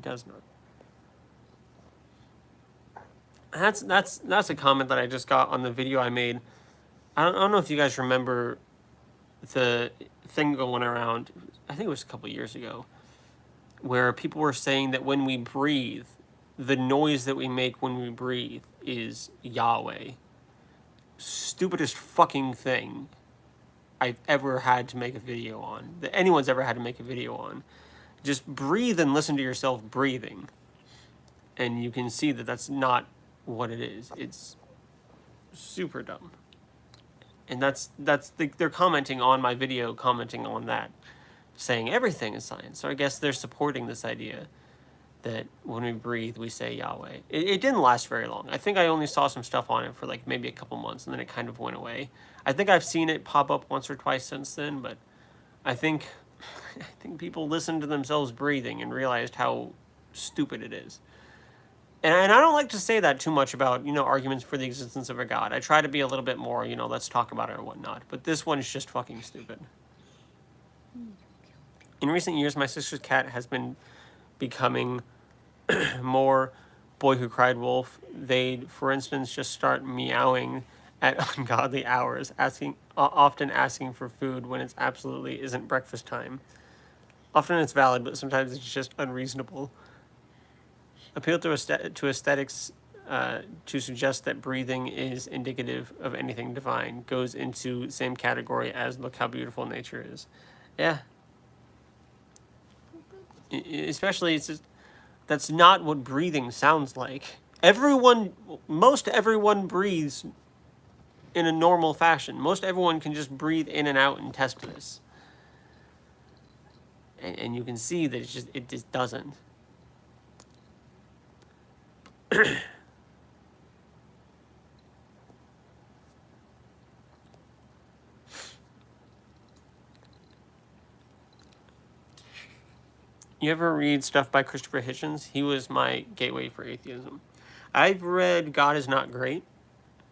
Does not. That's a comment that I just got on the video I made. I don't know if you guys remember the thing going around. I think it was a couple years ago, where people were saying that when we breathe, the noise that we make when we breathe is Yahweh. Stupidest fucking thing I've ever had to make a video on, that anyone's ever had to make a video on. Just breathe and listen to yourself breathing. And you can see that that's not what it is. It's super dumb. And they're commenting on my video, commenting on that, saying everything is science. So I guess they're supporting this idea that when we breathe, we say Yahweh. It didn't last very long. I think I only saw some stuff on it for like maybe a couple months, and then it kind of went away. I think I've seen it pop up once or twice since then, but I think people listened to themselves breathing and realized how stupid it is. And I don't like to say that too much about, arguments for the existence of a God. I try to be a little bit more, let's talk about it or whatnot. But this one is just fucking stupid. In recent years, my sister's cat has been becoming more boy who cried wolf. They'd, for instance, just start meowing at ungodly hours, often asking for food when it absolutely isn't breakfast time. Often it's valid, but sometimes it's just unreasonable. Appeal to aesthetics to suggest that breathing is indicative of anything divine goes into the same category as look how beautiful nature is. Yeah. Especially, it's just, that's not what breathing sounds like. Most everyone breathes in a normal fashion. Most everyone can just breathe in and out and test this. And you can see that it just doesn't. You ever read stuff by Christopher Hitchens? He was my gateway for atheism. I've read God Is Not Great,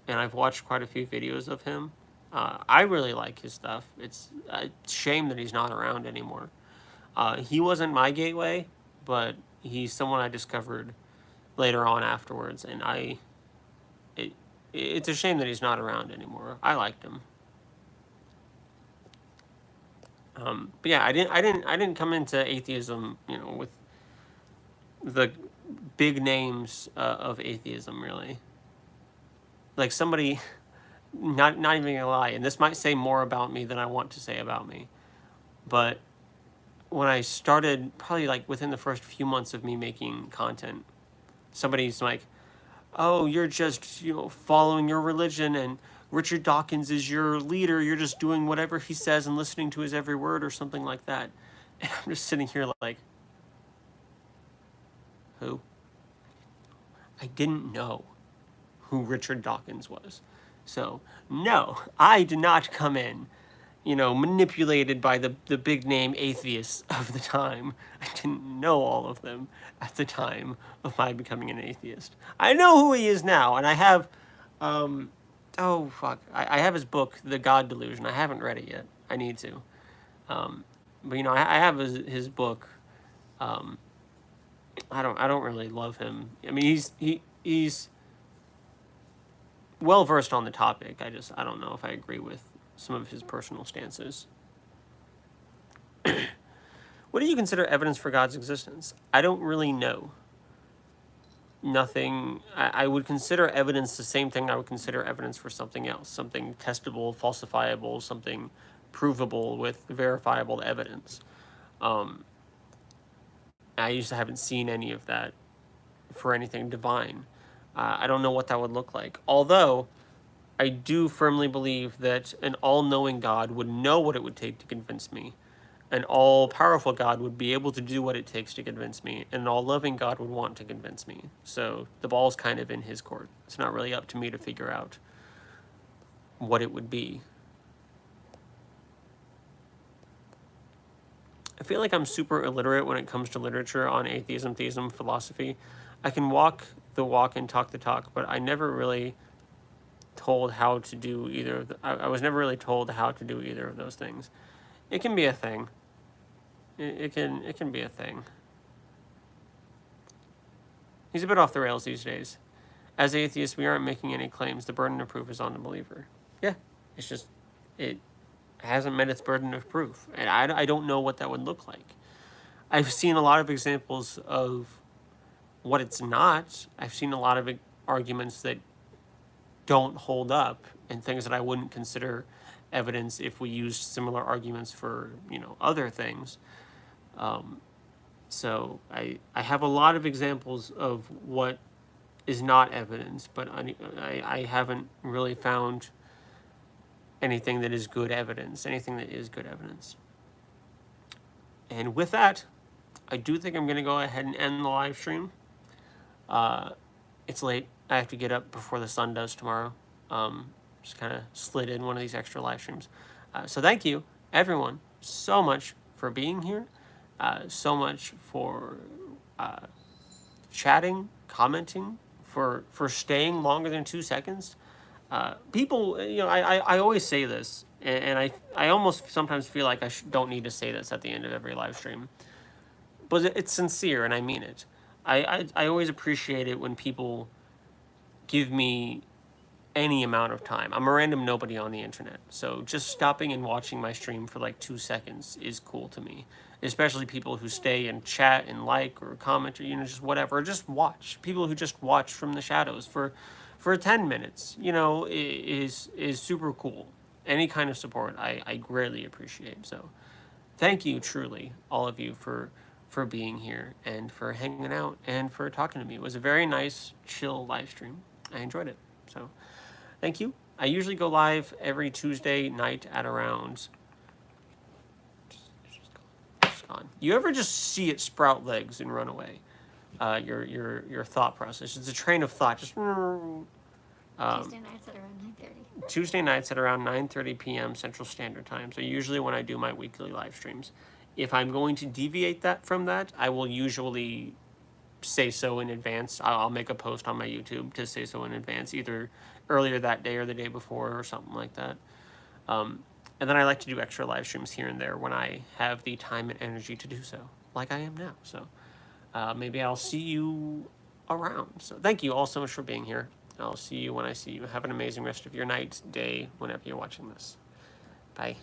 and I've watched quite a few videos of him. I really like his stuff. It's a shame that he's not around anymore. He wasn't my gateway, but he's someone I discovered later on afterwards, and it's a shame that he's not around anymore. I liked him. But yeah, I didn't come into atheism, with the big names of atheism, really. Like somebody, not even gonna lie, and this might say more about me than I want to say about me, but when I started, probably like within the first few months of me making content, somebody's like, oh, you're just, following your religion, and Richard Dawkins is your leader. You're just doing whatever he says and listening to his every word or something like that. And I'm just sitting here like, who? I didn't know who Richard Dawkins was. So, no, I did not come in, manipulated by the big name atheists of the time. I didn't know all of them at the time of my becoming an atheist. I know who he is now, and I have, oh fuck, I have his book, The God Delusion. I haven't read it yet. I need to. But I have his book. I don't really love him. I mean, he's well versed on the topic. I don't know if I agree with some of his personal stances. What do you consider evidence for God's existence? I don't really know. Nothing. I would consider evidence the same thing I would consider evidence for something else. Something testable, falsifiable, something provable with verifiable evidence. I just haven't seen any of that for anything divine. I don't know what that would look like. Although, I do firmly believe that an all-knowing God would know what it would take to convince me. An all-powerful God would be able to do what it takes to convince me. And an all-loving God would want to convince me. So the ball's kind of in his court. It's not really up to me to figure out what it would be. I feel like I'm super illiterate when it comes to literature on atheism, theism, philosophy. I can walk the walk and talk the talk, but I never really told how to do either of I was never really told how to do either of those things. It can be a thing. It can be a thing. He's a bit off the rails these days. as atheists, we aren't making any claims. The burden of proof is on the believer. Yeah, it's just, it hasn't met its burden of proof. And I don't know what that would look like. I've seen a lot of examples of what it's not. I've seen a lot of arguments that don't hold up and things that I wouldn't consider evidence if we used similar arguments for, other things. So I have a lot of examples of what is not evidence, but I haven't really found anything that is good evidence, anything that is good evidence. And with that, I do think I'm going to go ahead and end the live stream. It's late. I have to get up before the sun does tomorrow. Just kind of slid in one of these extra live streams. So thank you, everyone, so much for being here. So much for chatting, commenting, for staying longer than 2 seconds. People, I always say this, and I almost sometimes feel like I don't need to say this at the end of every live stream. But it's sincere, and I mean it. I always appreciate it when people give me any amount of time. I'm a random nobody on the internet, so just stopping and watching my stream for like 2 seconds is cool to me. Especially people who stay and chat and like or comment or just whatever, or just watch. People who just watch from the shadows for 10 minutes, is super cool. Any kind of support I greatly appreciate. So thank you truly, all of you, for being here and for hanging out and for talking to me. It was a very nice, chill live stream. I enjoyed it. So thank you. I usually go live every Tuesday night at around... It's gone. You ever just see it sprout legs and run away? Your thought process. It's a train of thought. Just... Tuesday nights at around 9:30. Tuesday nights at around 9:30 p.m. Central Standard Time. So usually when I do my weekly live streams. If I'm going to deviate from that, I will usually say so in advance. I'll make a post on my YouTube to say so in advance, either earlier that day or the day before or something like that. And then I like to do extra live streams here and there when I have the time and energy to do so, like I am now. So maybe I'll see you around. So thank you all so much for being here. I'll see you when I see you. Have an amazing rest of your night, day, whenever you're watching this. Bye.